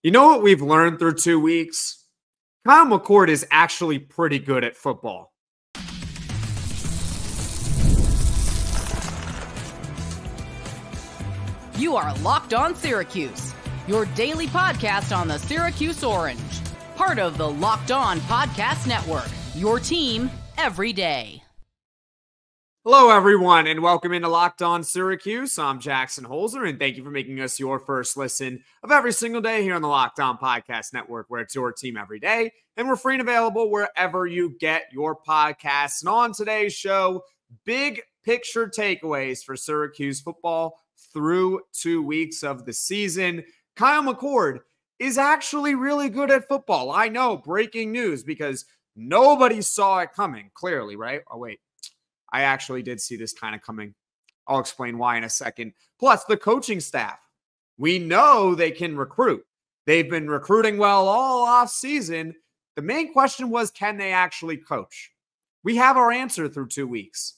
You know what we've learned through 2 weeks? Kyle McCord is actually pretty good at football. You are Locked On Syracuse, your daily podcast on the Syracuse Orange. Part of the Locked On Podcast Network, your team every day. Hello, everyone, and welcome into Locked On Syracuse. I'm Jackson Holzer, and thank you for making us your first listen of every single day here on the Locked On Podcast Network, where it's your team every day, and we're free and available wherever you get your podcasts. And on today's show, big picture takeaways for Syracuse football through 2 weeks of the season. Kyle McCord is actually really good at football. I know, breaking news, because nobody saw it coming, clearly, right? Oh, wait. I actually did see this kind of coming. I'll explain why in a second. Plus, the coaching staff. We know they can recruit. They've been recruiting well all offseason. The main question was, can they actually coach? We have our answer through 2 weeks.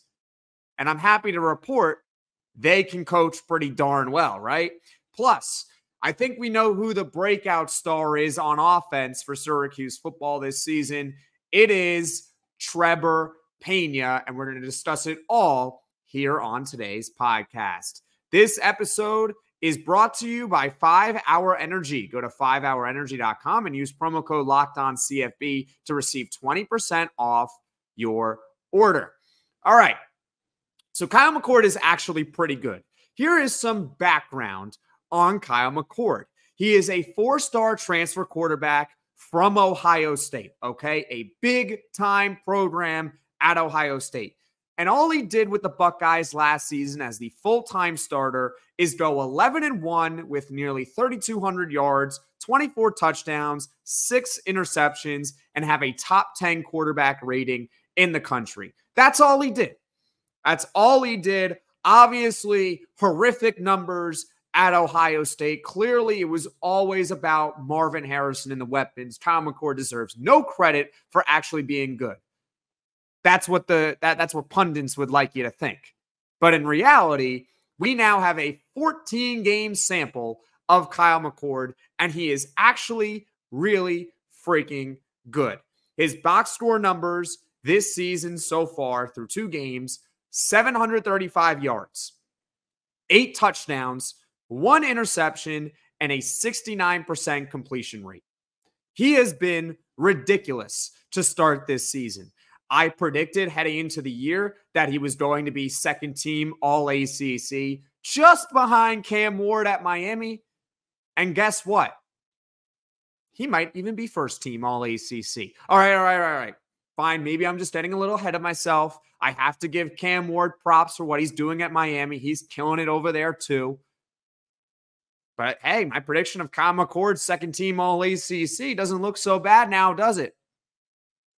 And I'm happy to report they can coach pretty darn well, right? Plus, I think we know who the breakout star is on offense for Syracuse football this season. It is Trebor Pena, and we're going to discuss it all here on today's podcast. This episode is brought to you by 5 Hour Energy. Go to 5hourenergy.com and use promo code LOCKEDONCFB to receive 20% off your order. All right. So Kyle McCord is actually pretty good. Here is some background on Kyle McCord. He is a 4-star transfer quarterback from Ohio State, okay? A big-time program at Ohio State. And all he did with the Buckeyes last season as the full-time starter is go 11-1 with nearly 3,200 yards, 24 touchdowns, 6 interceptions, and have a top 10 quarterback rating in the country. That's all he did. That's all he did. Obviously, horrific numbers at Ohio State. Clearly, it was always about Marvin Harrison and the weapons. Kyle McCord deserves no credit for actually being good. That's what that's what pundits would like you to think. But in reality, we now have a 14-game sample of Kyle McCord, and he is actually really freaking good. His box score numbers this season so far through 2 games, 735 yards, 8 touchdowns, 1 interception, and a 69% completion rate. He has been ridiculous to start this season. I predicted heading into the year that he was going to be second team All-ACC, just behind Cam Ward at Miami. And guess what? He might even be first team All-ACC. All right. Fine, maybe I'm just getting a little ahead of myself. I have to give Cam Ward props for what he's doing at Miami. He's killing it over there too. But hey, my prediction of Kyle McCord, second team All-ACC, doesn't look so bad now, does it?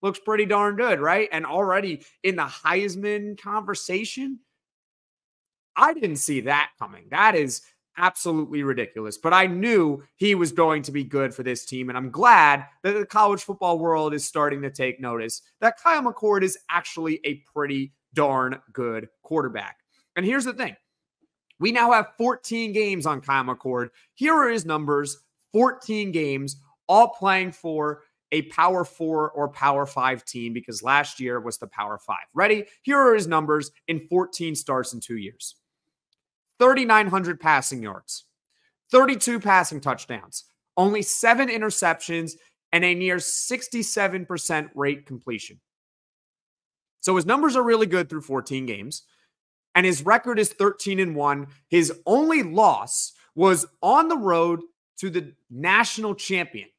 Looks pretty darn good, right? And already in the Heisman conversation, I didn't see that coming. That is absolutely ridiculous. But I knew he was going to be good for this team, and I'm glad that the college football world is starting to take notice that Kyle McCord is actually a pretty darn good quarterback. And here's the thing. We now have 14 games on Kyle McCord. Here are his numbers, 14 games, all playing for a Power 4 or Power 5 team, because last year was the Power 5. Ready? Here are his numbers in 14 starts in 2 years. 3,900 passing yards, 32 passing touchdowns, only 7 interceptions, and a near 67% rate completion. So his numbers are really good through 14 games, and his record is 13-1. His only loss was on the road to the national champion.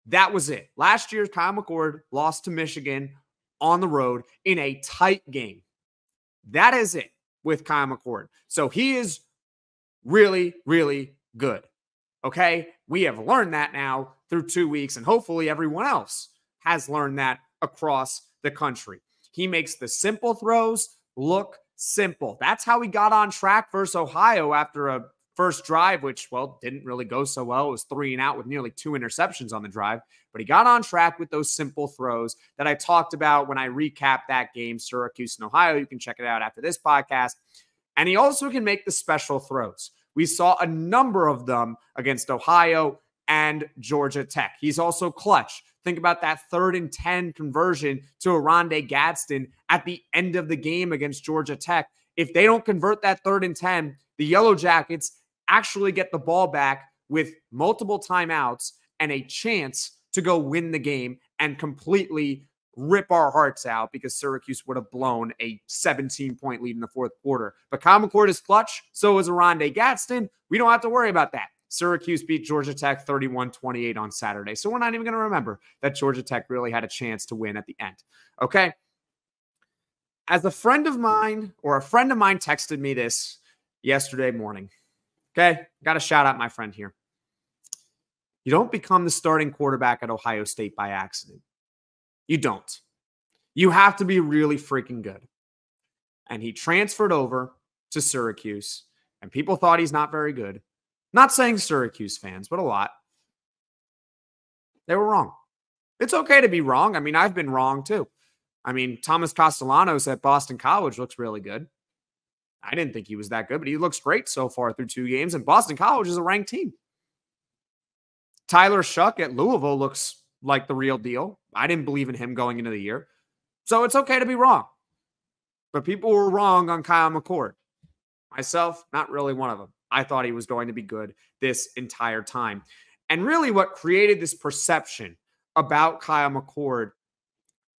That was it. Last year, Kyle McCord lost to Michigan on the road in a tight game. That is it with Kyle McCord. So he is really, really good. Okay? We have learned that now through 2 weeks, and hopefully everyone else has learned that across the country. He makes the simple throws look simple. That's how he got on track versus Ohio after a first drive, which, well, didn't really go so well. It was 3 and out with nearly 2 interceptions on the drive. But he got on track with those simple throws that I talked about when I recapped that game, Syracuse and Ohio. You can check it out after this podcast. And he also can make the special throws. We saw a number of them against Ohio and Georgia Tech. He's also clutch. Think about that 3rd and 10 conversion to Oronde Gadsden at the end of the game against Georgia Tech. If they don't convert that 3rd and 10, the Yellow Jackets actually get the ball back with multiple timeouts and a chance to go win the game and completely rip our hearts out because Syracuse would have blown a 17-point lead in the 4th quarter. But Kyle McCord is clutch. So is Oronde Gadsden. We don't have to worry about that. Syracuse beat Georgia Tech 31-28 on Saturday. So we're not even going to remember that Georgia Tech really had a chance to win at the end. Okay. As a friend of mine texted me this yesterday morning. Okay. Got to shout out my friend here. You don't become the starting quarterback at Ohio State by accident. You don't. You have to be really freaking good. And he transferred over to Syracuse, and people thought he's not very good. Not saying Syracuse fans, but a lot. They were wrong. It's okay to be wrong. I mean, I've been wrong too. I mean, Thomas Castellanos at Boston College looks really good. I didn't think he was that good, but he looks great so far through 2 games, and Boston College is a ranked team. Tyler Shuck at Louisville looks like the real deal. I didn't believe in him going into the year. So it's okay to be wrong. But people were wrong on Kyle McCord. Myself, not really one of them. I thought he was going to be good this entire time. And really what created this perception about Kyle McCord,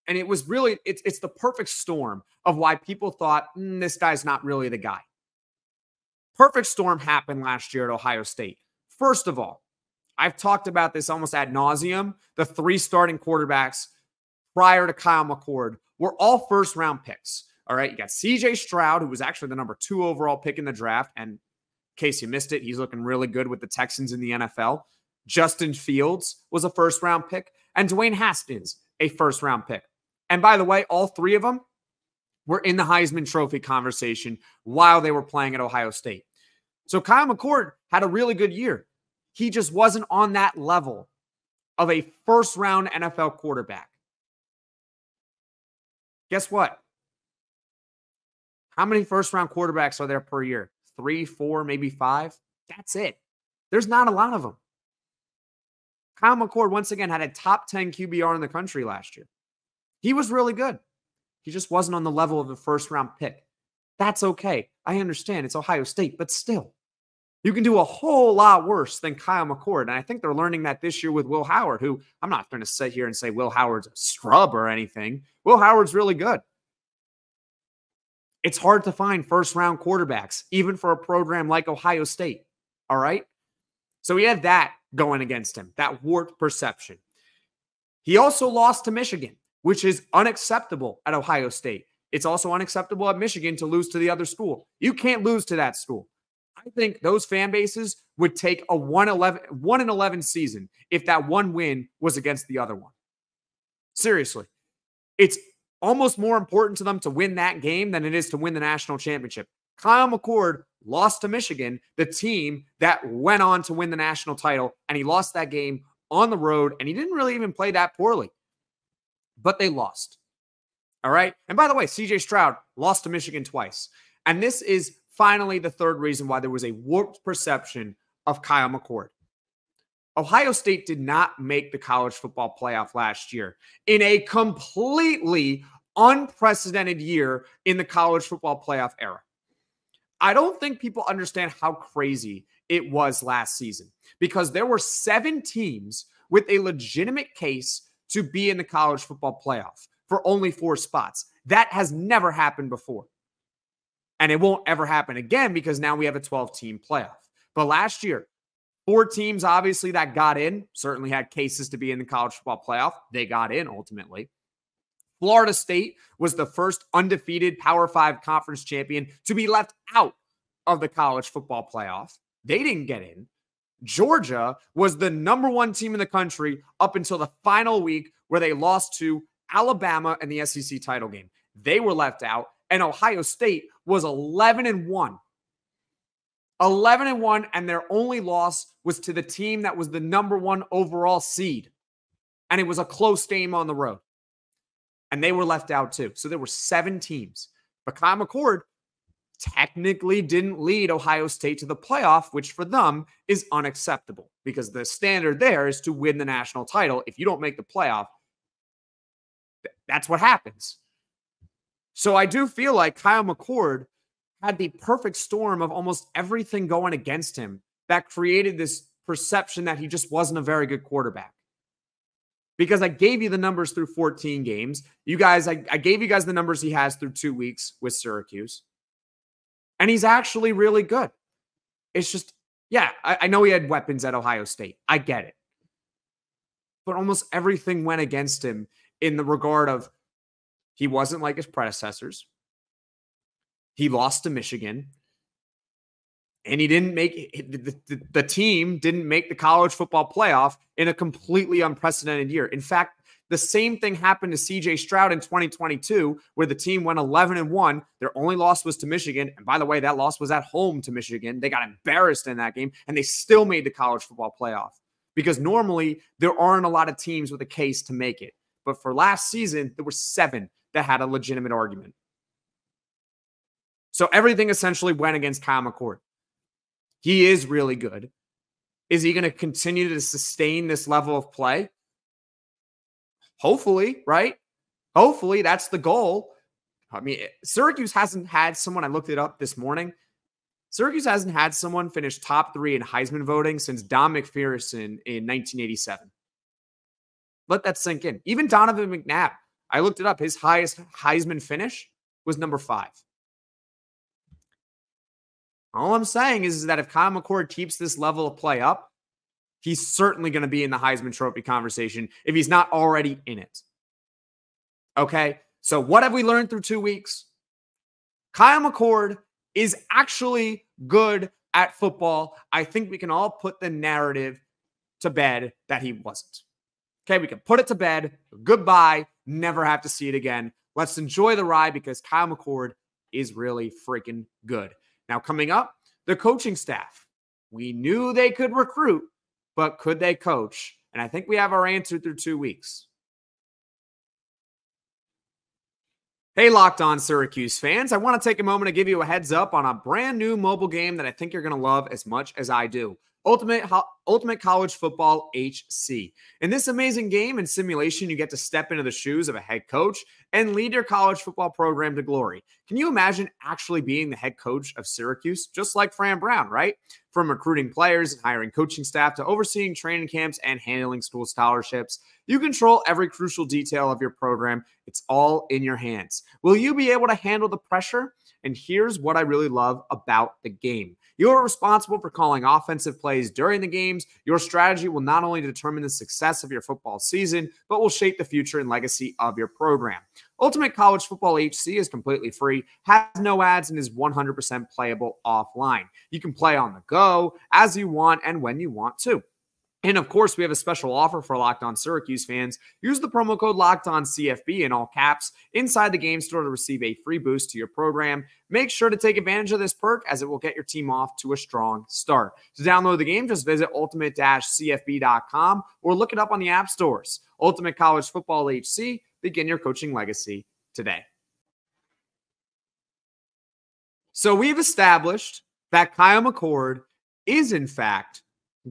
and it was really, it's the perfect storm of why people thought, this guy's not really the guy. Perfect storm happened last year at Ohio State. First of all, I've talked about this almost ad nauseum. The 3 starting quarterbacks prior to Kyle McCord were all first-round picks. All right, you got C.J. Stroud, who was actually the number 2 overall pick in the draft. And in case you missed it, he's looking really good with the Texans in the NFL. Justin Fields was a first-round pick. And Dwayne Haskins, a first-round pick. And by the way, all 3 of them were in the Heisman Trophy conversation while they were playing at Ohio State. So Kyle McCord had a really good year. He just wasn't on that level of a first-round NFL quarterback. Guess what? How many first-round quarterbacks are there per year? 3, 4, maybe 5? That's it. There's not a lot of them. Kyle McCord, once again, had a top 10 QBR in the country last year. He was really good. He just wasn't on the level of a first-round pick. That's okay. I understand. It's Ohio State, but still. You can do a whole lot worse than Kyle McCord. And I think they're learning that this year with Will Howard, who I'm not going to sit here and say Will Howard's a scrub or anything. Will Howard's really good. It's hard to find first-round quarterbacks, even for a program like Ohio State. All right? So he had that going against him, that warped perception. He also lost to Michigan, which is unacceptable at Ohio State. It's also unacceptable at Michigan to lose to the other school. You can't lose to that school. I think those fan bases would take a 1-11 season if that one win was against the other one. Seriously. It's almost more important to them to win that game than it is to win the national championship. Kyle McCord lost to Michigan, the team that went on to win the national title, and he lost that game on the road, and he didn't really even play that poorly. But they lost. All right? And by the way, C.J. Stroud lost to Michigan twice. And this is finally the third reason why there was a warped perception of Kyle McCord. Ohio State did not make the college football playoff last year in a completely unprecedented year in the college football playoff era. I don't think people understand how crazy it was last season because there were 7 teams with a legitimate case to be in the college football playoff for only 4 spots. That has never happened before. And it won't ever happen again because now we have a 12-team playoff. But last year, 4 teams, obviously, that got in, certainly had cases to be in the college football playoff. They got in, ultimately. Florida State was the first undefeated Power 5 conference champion to be left out of the college football playoff. They didn't get in. Georgia was the number 1 team in the country up until the final week where they lost to Alabama in the SEC title game. They were left out. And Ohio State was 11-1. 11-1, and their only loss was to the team that was the number 1 overall seed. And it was a close game on the road. And they were left out too. So there were 7 teams. But Kyle McCord, technically didn't lead Ohio State to the playoff, which for them is unacceptable because the standard there is to win the national title. If you don't make the playoff, that's what happens. So I do feel like Kyle McCord had the perfect storm of almost everything going against him that created this perception that he just wasn't a very good quarterback. Because I gave you the numbers through 14 games. You guys, I gave you guys the numbers he has through 2 weeks with Syracuse. And he's actually really good. It's just, yeah, I know he had weapons at Ohio State. I get it. But almost everything went against him in the regard of he wasn't like his predecessors. He lost to Michigan. And he didn't make the team didn't make the college football playoff in a completely unprecedented year. In fact, the same thing happened to CJ Stroud in 2022, where the team went 11-1. Their only loss was to Michigan. And by the way, that loss was at home to Michigan. They got embarrassed in that game, and they still made the college football playoff. Because normally there aren't a lot of teams with a case to make it. But for last season, there were 7 that had a legitimate argument. So everything essentially went against Kyle McCord. He is really good. Is he going to continue to sustain this level of play? Hopefully, right? Hopefully, that's the goal. I mean, Syracuse hasn't had someone, I looked it up this morning. Syracuse hasn't had someone finish top 3 in Heisman voting since Don McPherson in 1987. Let that sink in. Even Donovan McNabb, I looked it up. His highest Heisman finish was number 5. All I'm saying is that if Kyle McCord keeps this level of play up, he's certainly going to be in the Heisman Trophy conversation if he's not already in it. Okay, so what have we learned through 2 weeks? Kyle McCord is actually good at football. I think we can all put the narrative to bed that he wasn't. Okay, we can put it to bed. Goodbye. Never have to see it again. Let's enjoy the ride because Kyle McCord is really freaking good. Now, coming up, the coaching staff. We knew they could recruit, but could they coach? And I think we have our answer through 2 weeks. Hey, Locked On Syracuse fans. I want to take a moment to give you a heads up on a brand new mobile game that I think you're going to love as much as I do. Ultimate College Football HC. In this amazing game and simulation, you get to step into the shoes of a head coach and lead your college football program to glory. Can you imagine actually being the head coach of Syracuse? Just like Fran Brown, right? From recruiting players and hiring coaching staff to overseeing training camps and handling school scholarships, you control every crucial detail of your program. It's all in your hands. Will you be able to handle the pressure? And here's what I really love about the game. You're responsible for calling offensive plays during the games. Your strategy will not only determine the success of your football season, but will shape the future and legacy of your program. Ultimate College Football HC is completely free, has no ads, and is 100% playable offline. You can play on the go, as you want, and when you want to. And of course, we have a special offer for Locked On Syracuse fans. Use the promo code LOCKEDONCFB in all caps inside the game store to receive a free boost to your program. Make sure to take advantage of this perk as it will get your team off to a strong start. To download the game, just visit ultimate-cfb.com or look it up on the app stores. Ultimate College Football HC. Begin your coaching legacy today. So we've established that Kyle McCord is, in fact,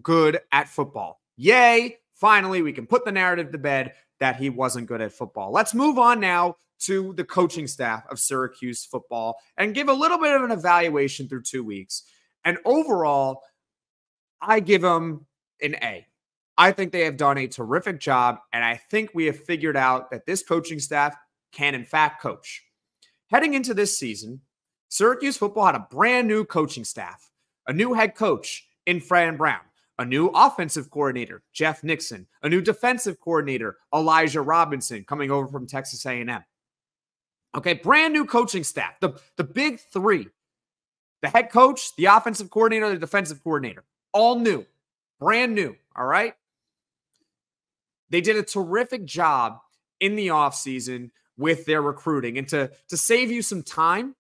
good at football. Yay! Finally, we can put the narrative to bed that he wasn't good at football. Let's move on now to the coaching staff of Syracuse football and give a little bit of an evaluation through 2 weeks. And overall, I give them an A. I think they have done a terrific job, and I think we have figured out that this coaching staff can, in fact, coach. Heading into this season, Syracuse football had a brand new coaching staff, a new head coach in Fran Brown, a new offensive coordinator, Jeff Nixon, a new defensive coordinator, Elijah Robinson, coming over from Texas A&M. Okay, brand new coaching staff, the big three, the head coach, the offensive coordinator, the defensive coordinator, all new, brand new, all right? They did a terrific job in the offseason with their recruiting. And to save you some time,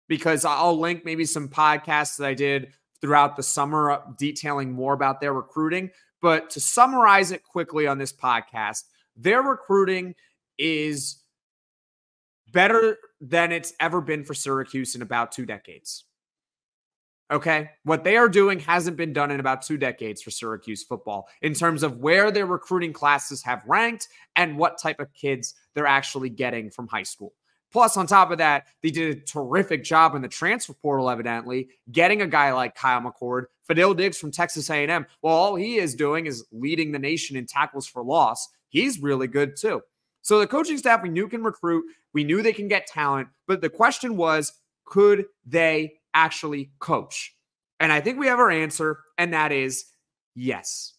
because I'll link maybe some podcasts that I did throughout the summer detailing more about their recruiting. But to summarize it quickly on this podcast, their recruiting is better than it's ever been for Syracuse in about 2 decades. Okay? What they are doing hasn't been done in about 2 decades for Syracuse football in terms of where their recruiting classes have ranked and what type of kids they're actually getting from high school. Plus, on top of that, they did a terrific job in the transfer portal, evidently, getting a guy like Kyle McCord. Fidel Diggs from Texas A&M, well, all he is doing is leading the nation in tackles for loss. He's really good, too. So the coaching staff we knew can recruit. We knew they can get talent. But the question was, could they actually coach? And I think we have our answer, and that is yes.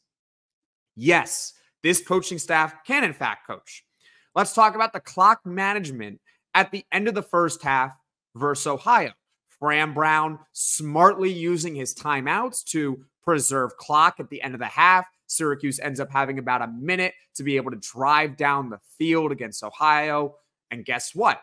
Yes, this coaching staff can, in fact, coach. Let's talk about the clock management at the end of the first half versus Ohio. Fran Brown smartly using his timeouts to preserve clock at the end of the half. Syracuse ends up having about a minute to be able to drive down the field against Ohio. And guess what?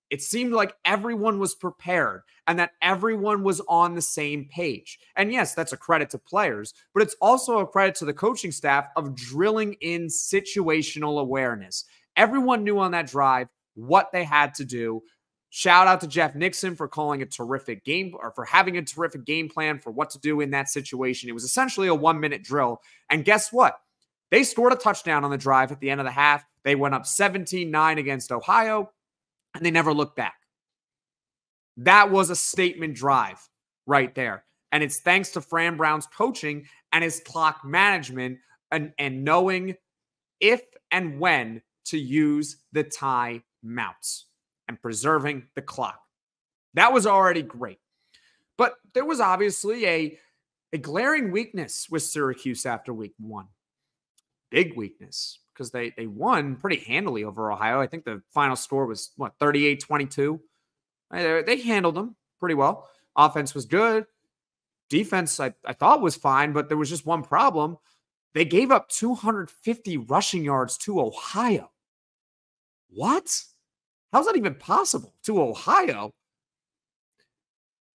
It seemed like everyone was prepared and that everyone was on the same page. And yes, that's a credit to players, but it's also a credit to the coaching staff of drilling in situational awareness. Everyone knew on that drive what they had to do. Shout out to Jeff Nixon for calling a terrific game, or for having a terrific game plan for what to do in that situation. It was essentially a 1-minute drill. And guess what? They scored a touchdown on the drive at the end of the half. They went up 17-9 against Ohio, and they never looked back. That was a statement drive right there. And it's thanks to Fran Brown's coaching and his clock management and knowing if and when to use the timeouts and preserving the clock. That was already great. But there was obviously a glaring weakness with Syracuse after week 1. Big weakness, because they won pretty handily over Ohio. I think the final score was, 38-22? They handled them pretty well. Offense was good. Defense, I thought, was fine, but there was just one problem. They gave up 250 rushing yards to Ohio. What? How's that even possible? To Ohio?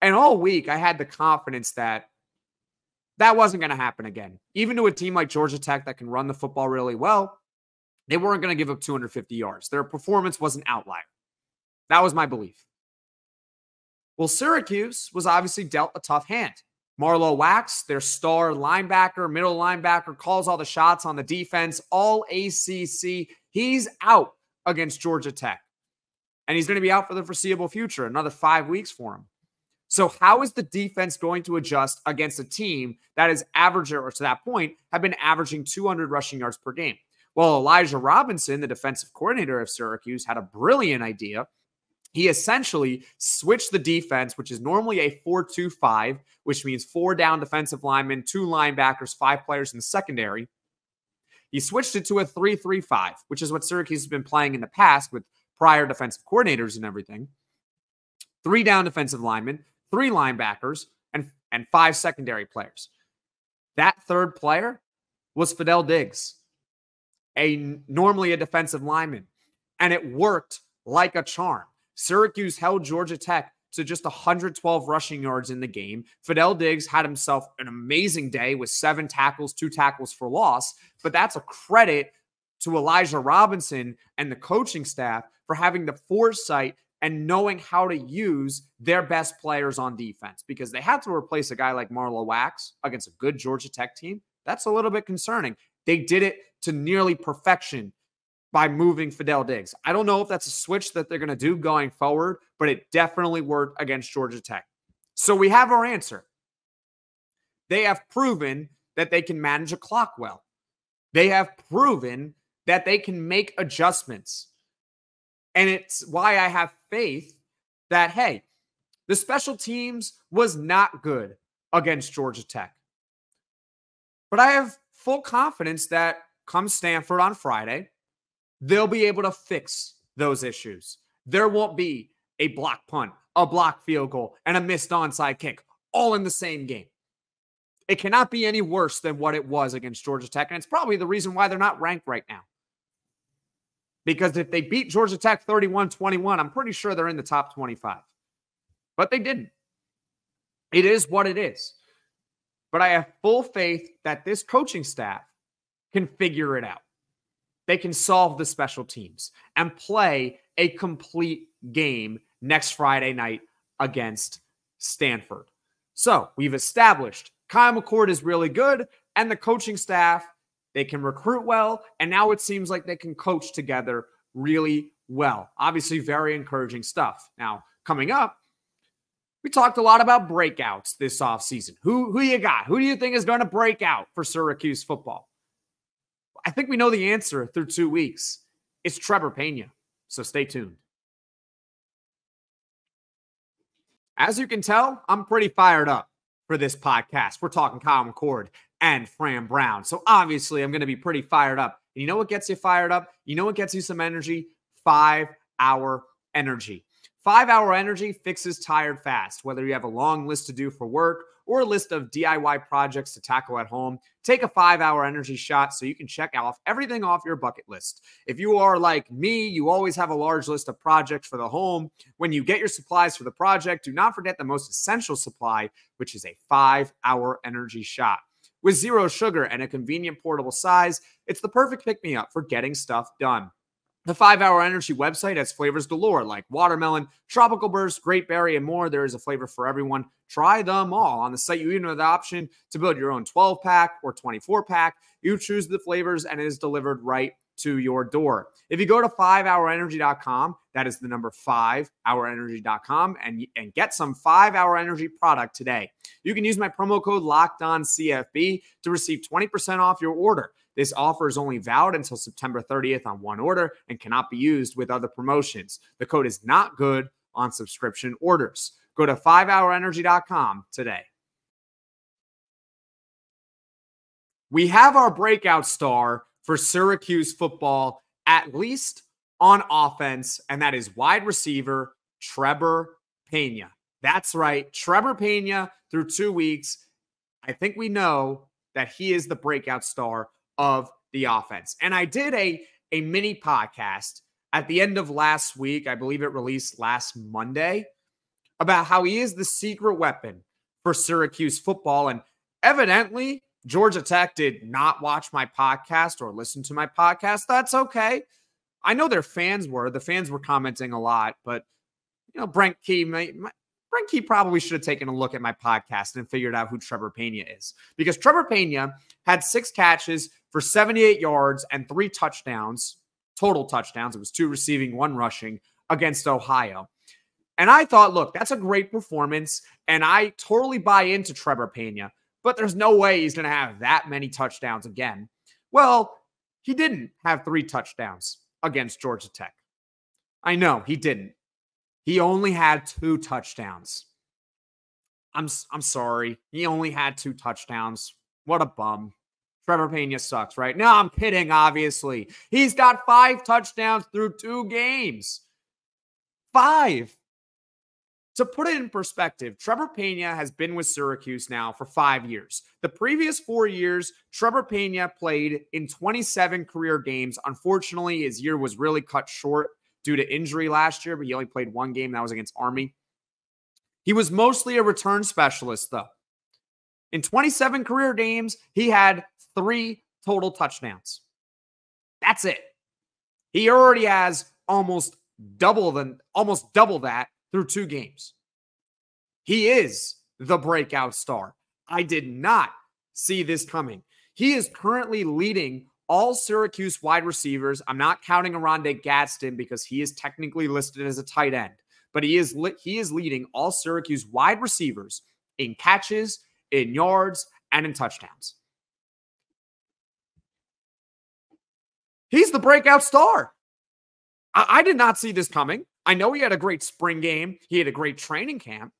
And all week, I had the confidence that that wasn't going to happen again. Even to a team like Georgia Tech that can run the football really well, they weren't going to give up 250 yards. Their performance was an outlier. That was my belief. Well, Syracuse was obviously dealt a tough hand. Marlowe Wax, their star linebacker, middle linebacker, calls all the shots on the defense, all ACC. He's out against Georgia Tech. And he's going to be out for the foreseeable future, another 5 weeks for him. So how is the defense going to adjust against a team that is averaging, or to that point, have been averaging 200 rushing yards per game? Well, Elijah Robinson, the defensive coordinator of Syracuse, had a brilliant idea. He essentially switched the defense, which is normally a 4-2-5, which means 4 down defensive linemen, 2 linebackers, 5 players in the secondary. He switched it to a 3-3-5, which is what Syracuse has been playing in the past with prior defensive coordinators and everything. 3 down defensive linemen, 3 linebackers, and 5 secondary players. That third player was Fidel Diggs, normally a defensive lineman, and it worked like a charm. Syracuse held Georgia Tech to just 112 rushing yards in the game. Fidel Diggs had himself an amazing day with 7 tackles, 2 tackles for loss, but that's a credit to Elijah Robinson and the coaching staff for having the foresight and knowing how to use their best players on defense, because they had to replace a guy like Marlowe Wax against a good Georgia Tech team. That's a little bit concerning. They did it to nearly perfection by moving Fidel Diggs. I don't know if that's a switch that they're going to do going forward, but it definitely worked against Georgia Tech. So we have our answer. They have proven that they can manage a clock well. They have proven that they can make adjustments. And it's why I have faith that, hey, the special teams was not good against Georgia Tech. But I have full confidence that come Stanford on Friday, they'll be able to fix those issues. There won't be a block punt, a block field goal, and a missed onside kick all in the same game. It cannot be any worse than what it was against Georgia Tech, and it's probably the reason why they're not ranked right now. Because if they beat Georgia Tech 31-21, I'm pretty sure they're in the top 25. But they didn't. It is what it is. But I have full faith that this coaching staff can figure it out. they can solve the special teams and play a complete game next Friday night against Stanford. So we've established Kyle McCord is really good, and the coaching staff, they can recruit well, and now it seems like they can coach together really well. Obviously, very encouraging stuff. Now, coming up, we talked a lot about breakouts this offseason. Who you got? Who do you think is going to break out for Syracuse football? I think we know the answer through 2 weeks. It's Trebor Pena, so stay tuned. As you can tell, I'm pretty fired up for this podcast. We're talking Kyle McCord and Fran Brown. So obviously, I'm going to be pretty fired up. And you know what gets you fired up? You know what gets you some energy? 5-hour energy. 5-hour energy fixes tired fast. Whether you have a long list to do for work or a list of DIY projects to tackle at home, take a 5-hour energy shot so you can check off everything off your bucket list. If you are like me, you always have a large list of projects for the home. When you get your supplies for the project, do not forget the most essential supply, which is a 5-hour energy shot. With zero sugar and a convenient portable size, it's the perfect pick-me-up for getting stuff done. The 5-hour energy website has flavors galore like watermelon, tropical burst, grape berry, and more. There is a flavor for everyone. Try them all. On the site, you even have the option to build your own 12-pack or 24-pack. You choose the flavors, and it is delivered right to your door. If you go to 5hourenergy.com, that is the number 5hourenergy.com, and get some 5-hour energy product today. You can use my promo code LOCKEDONCFB to receive 20% off your order. This offer is only valid until September 30th on one order and cannot be used with other promotions. The code is not good on subscription orders. Go to 5hourenergy.com today. We have our breakout star for Syracuse football, at least on offense, and that is wide receiver Trebor Pena. That's right, Trebor Pena through 2 weeks. I think we know that he is the breakout star of the offense. And I did a mini podcast at the end of last week. I believe it released last Monday about how he is the secret weapon for Syracuse football. And evidently, Georgia Tech did not watch my podcast or listen to my podcast. That's okay. I know their fans were. The fans were commenting a lot, but Brent Key probably should have taken a look at my podcast and figured out who Trebor Pena is. Because Trebor Pena had 6 catches for 78 yards and 3 touchdowns, total touchdowns. It was 2 receiving, 1 rushing against Ohio. And I thought, look, that's a great performance, and I totally buy into Trebor Pena, but there's no way he's going to have that many touchdowns again. Well, he didn't have 3 touchdowns against Georgia Tech. I know, he didn't. He only had 2 touchdowns. I'm sorry. He only had 2 touchdowns. What a bum. Trebor Pena sucks, right? No, I'm kidding, obviously. He's got 5 touchdowns through 2 games. 5. To put it in perspective, Trebor Pena has been with Syracuse now for 5 years. The previous 4 years, Trebor Pena played in 27 career games. Unfortunately, his year was really cut short due to injury last year, but he only played 1 game. That was against Army. He was mostly a return specialist, though. In 27 career games, he had 3 total touchdowns. That's it. He already has almost double that through 2 games. He is the breakout star. I did not see this coming. He is currently leading all Syracuse wide receivers. I'm not counting Arondé Gadsden because he is technically listed as a tight end, but he is leading all Syracuse wide receivers in catches, in yards, and in touchdowns. He's the breakout star. I did not see this coming. I know he had a great spring game. He had a great training camp.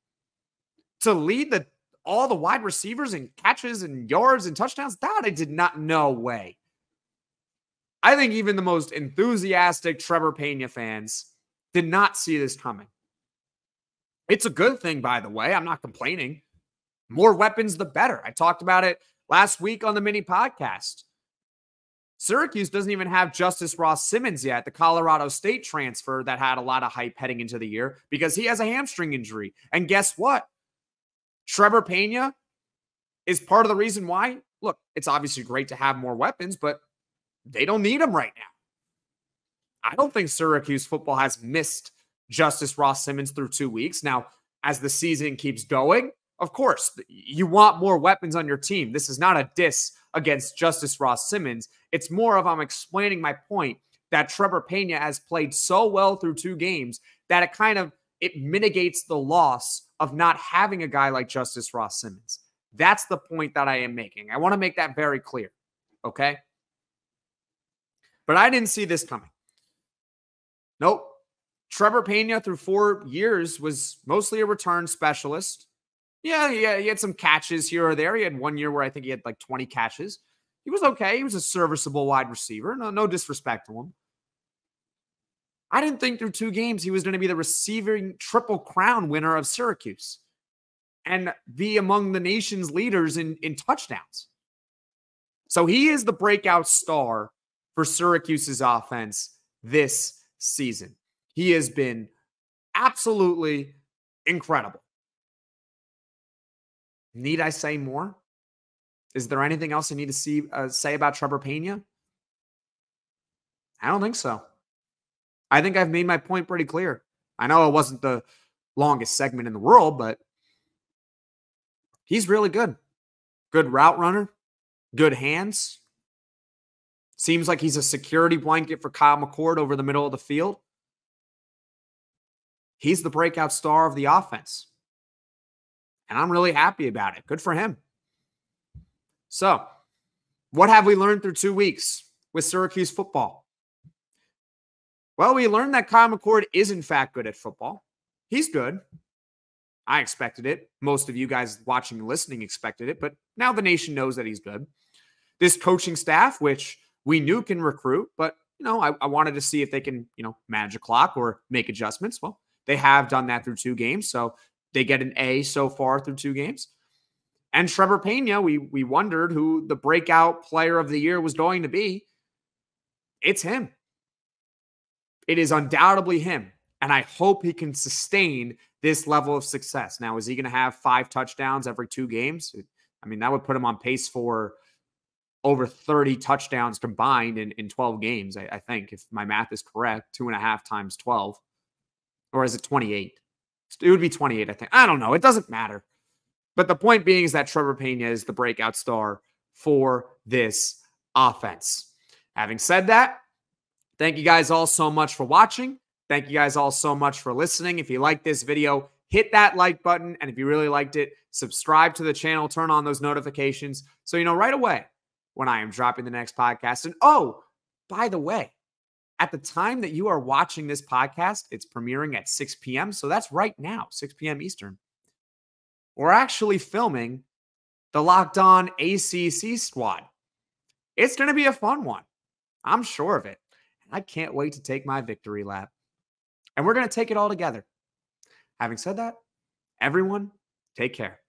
To lead all the wide receivers in catches and yards and touchdowns, that I did not know. Way. I think even the most enthusiastic Trebor Pena fans did not see this coming. It's a good thing, by the way. I'm not complaining. More weapons, the better. I talked about it last week on the mini podcast. Syracuse doesn't even have Justice Ross Simmons yet, the Colorado State transfer that had a lot of hype heading into the year because he has a hamstring injury. And guess what? Trebor Pena is part of the reason why. Look, it's obviously great to have more weapons, but they don't need them right now. I don't think Syracuse football has missed Justice Ross Simmons through 2 weeks. Now, as the season keeps going, of course, you want more weapons on your team. This is not a diss against Justice Ross Simmons. It's more of I'm explaining my point that Trebor Pena has played so well through 2 games that it mitigates the loss of not having a guy like Justice Ross Simmons. That's the point that I am making. I want to make that very clear, okay? But I didn't see this coming. Nope. Trebor Pena through 4 years was mostly a return specialist. Yeah, he had some catches here or there. He had 1 year where I think he had like 20 catches. He was okay. He was a serviceable wide receiver. No disrespect to him. I didn't think through 2 games he was going to be the receiving Triple Crown winner of Syracuse and be among the nation's leaders in touchdowns. So he is the breakout star for Syracuse's offense this season. He has been absolutely incredible. Need I say more? Is there anything else I need to say about Trebor Pena? I don't think so. I think I've made my point pretty clear. I know it wasn't the longest segment in the world, but he's really good. Good route runner, good hands. Seems like he's a security blanket for Kyle McCord over the middle of the field. He's the breakout star of the offense. And I'm really happy about it. Good for him. So, what have we learned through 2 weeks with Syracuse football? Well, we learned that Kyle McCord is in fact good at football. He's good. I expected it. Most of you guys watching and listening expected it, but now the nation knows that he's good. This coaching staff, which we knew can recruit, but I wanted to see if they can, manage a clock or make adjustments. Well, they have done that through 2 games, so they get an A so far through 2 games. And Trebor Pena, we wondered who the breakout player of the year was going to be. It's him. It is undoubtedly him. And I hope he can sustain this level of success. Now, is he going to have 5 touchdowns every 2 games? That would put him on pace for over 30 touchdowns combined in 12 games, I think, if my math is correct. 2.5 times 12. Or is it 28? It would be 28, I think. I don't know. It doesn't matter. But the point being is that Trebor Pena is the breakout star for this offense. Having said that, thank you guys all so much for watching. Thank you guys all so much for listening. If you like this video, hit that like button. And if you really liked it, subscribe to the channel, turn on those notifications so you know right away when I am dropping the next podcast. And oh, by the way, at the time that you are watching this podcast, it's premiering at 6 p.m. So that's right now, 6 p.m. Eastern. We're actually filming the Locked On ACC squad. It's going to be a fun one. I'm sure of it. I can't wait to take my victory lap. And we're going to take it all together. Having said that, everyone, take care.